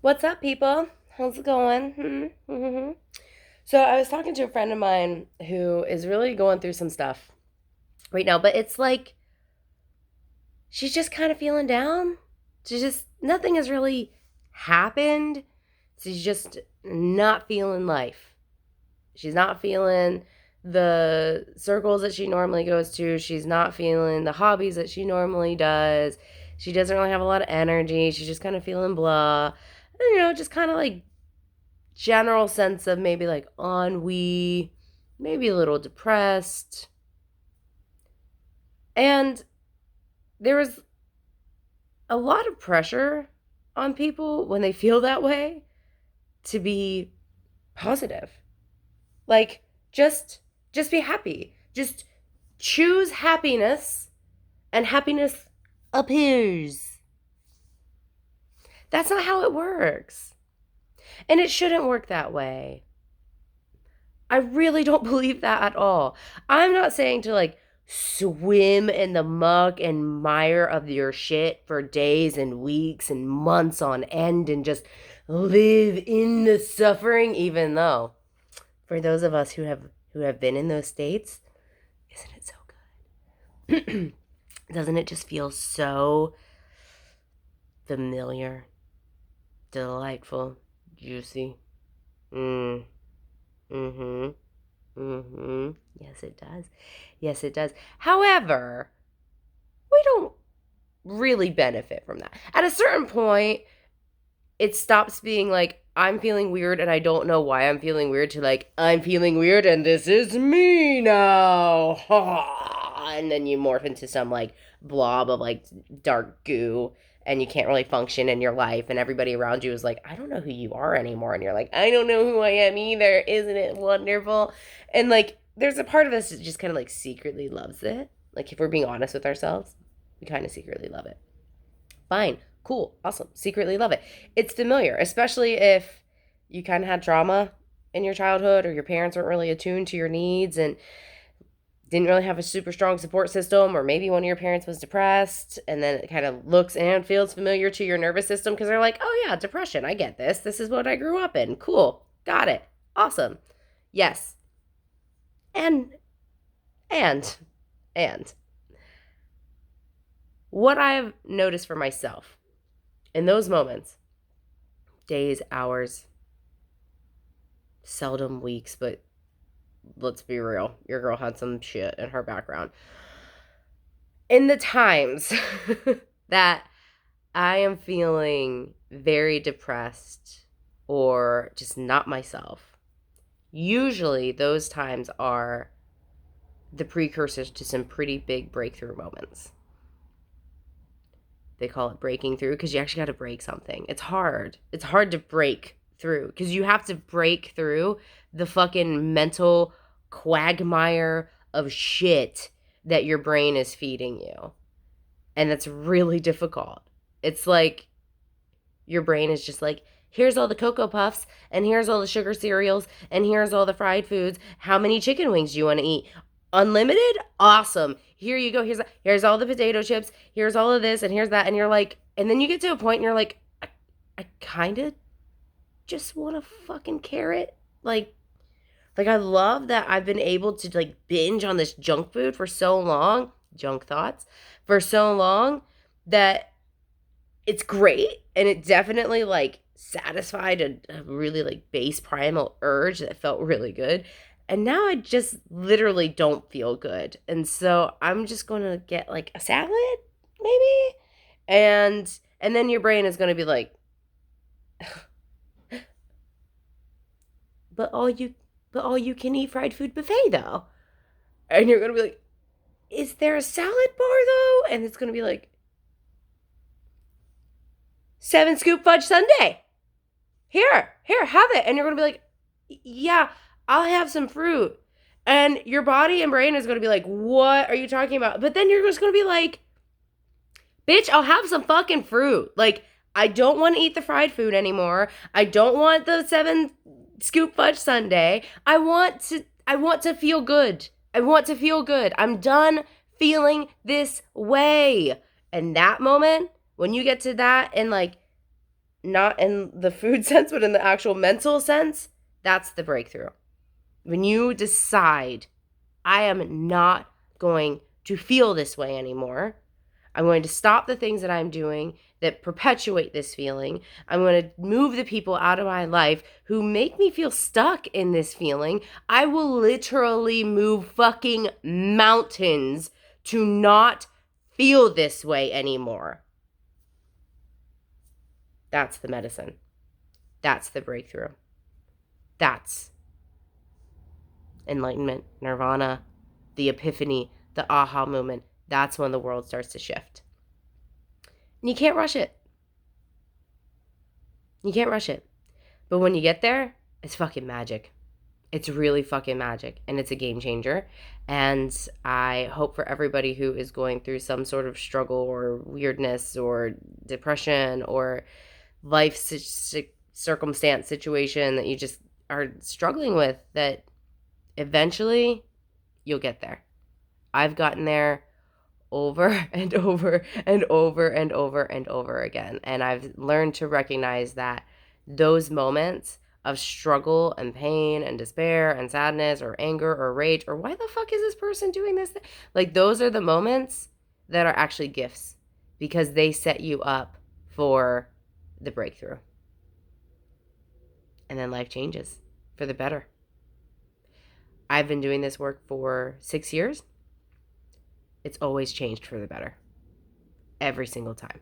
What's up, people? How's it going? So, I was talking to a friend of mine who is really going through some stuff right now, but it's like she's just kind of feeling down. Nothing has really happened. She's just not feeling life. She's not feeling the circles that she normally goes to. She's not feeling the hobbies that she normally does. She doesn't really have a lot of energy. She's just kind of feeling blah. Just kind of like general sense of maybe like ennui, maybe a little depressed. And there was a lot of pressure on people when they feel that way to be positive. Like just be happy. Just choose happiness and happiness appears. That's not how it works. And it shouldn't work that way. I really don't believe that at all. I'm not saying to like swim in the muck and mire of your shit for days and weeks and months on end and just live in the suffering, even though for those of us who have been in those states, isn't it so good? Doesn't it just feel so familiar, delightful, juicy? Mm. Mm-hmm. Mm-hmm. Yes, it does. Yes, it does. However, we don't really benefit from that. At a certain point, it stops being like, I'm feeling weird and I don't know why I'm feeling weird to like, I'm feeling weird and this is me now. And then you morph into some like blob of like dark goo and you can't really function in your life and everybody around you is like, I don't know who you are anymore. And you're like, I don't know who I am either. Isn't it wonderful? And like, there's a part of us that just kind of like secretly loves it. Like, if we're being honest with ourselves, we kind of secretly love it. Fine, cool, awesome, secretly love it. It's familiar, especially if you kind of had trauma in your childhood or your parents weren't really attuned to your needs and didn't really have a super strong support system, or maybe one of your parents was depressed, and then it kind of looks and feels familiar to your nervous system because they're like, oh yeah, depression, I get this. This is what I grew up in. Cool, got it, awesome. Yes. And, and, and what I've noticed for myself in those moments, days, hours, seldom weeks, but let's be real, your girl had some shit in her background. In the times that I am feeling very depressed or just not myself, usually those times are the precursors to some pretty big breakthrough moments. They call it breaking through because you actually got to break something. It's hard. It's hard to break through because you have to break through the fucking mental quagmire of shit that your brain is feeding you. And that's really difficult. It's like your brain is just like, here's all the Cocoa Puffs, and here's all the sugar cereals, and here's all the fried foods. How many chicken wings do you want to eat? Unlimited? Awesome. Here you go. Here's all the potato chips. Here's all of this, and here's that. And you're like, and then you get to a point and you're like, I kind of just want a fucking carrot. Like I love that I've been able to like binge on this junk food for so long, junk thoughts, for so long that it's great and it definitely like satisfied a really like base primal urge that felt really good. And now I just literally don't feel good. And so I'm just going to get like a salad maybe. And then your brain is going to be like, but all you can eat fried food buffet though. And you're going to be like, is there a salad bar though? And it's going to be like 7 scoop fudge sundae. Here, have it. And you're going to be like, yeah, I'll have some fruit. And your body and brain is going to be like, what are you talking about? But then you're just going to be like, bitch, I'll have some fucking fruit. Like, I don't want to eat the fried food anymore. I don't want the 7 scoop fudge sundae. I want to feel good. I want to feel good. I'm done feeling this way. And that moment, when you get to that and like not in the food sense, but in the actual mental sense, that's the breakthrough. When you decide, I am not going to feel this way anymore. I'm going to stop the things that I'm doing that perpetuate this feeling. I'm going to move the people out of my life who make me feel stuck in this feeling. I will literally move fucking mountains to not feel this way anymore. That's the medicine. That's the breakthrough. That's enlightenment, nirvana, the epiphany, the aha moment. That's when the world starts to shift. And you can't rush it. You can't rush it. But when you get there, it's fucking magic. It's really fucking magic. And it's a game changer. And I hope for everybody who is going through some sort of struggle or weirdness or depression or life circumstance situation that you just are struggling with, that eventually you'll get there. I've gotten there over and over and over and over and over again. And I've learned to recognize that those moments of struggle and pain and despair and sadness or anger or rage or why the fuck is this person doing this? Like, those are the moments that are actually gifts because they set you up for the breakthrough. And then life changes for the better. I've been doing this work for 6 years. It's always changed for the better. Every single time.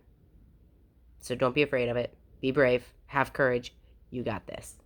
So don't be afraid of it. Be brave. Have courage. You got this.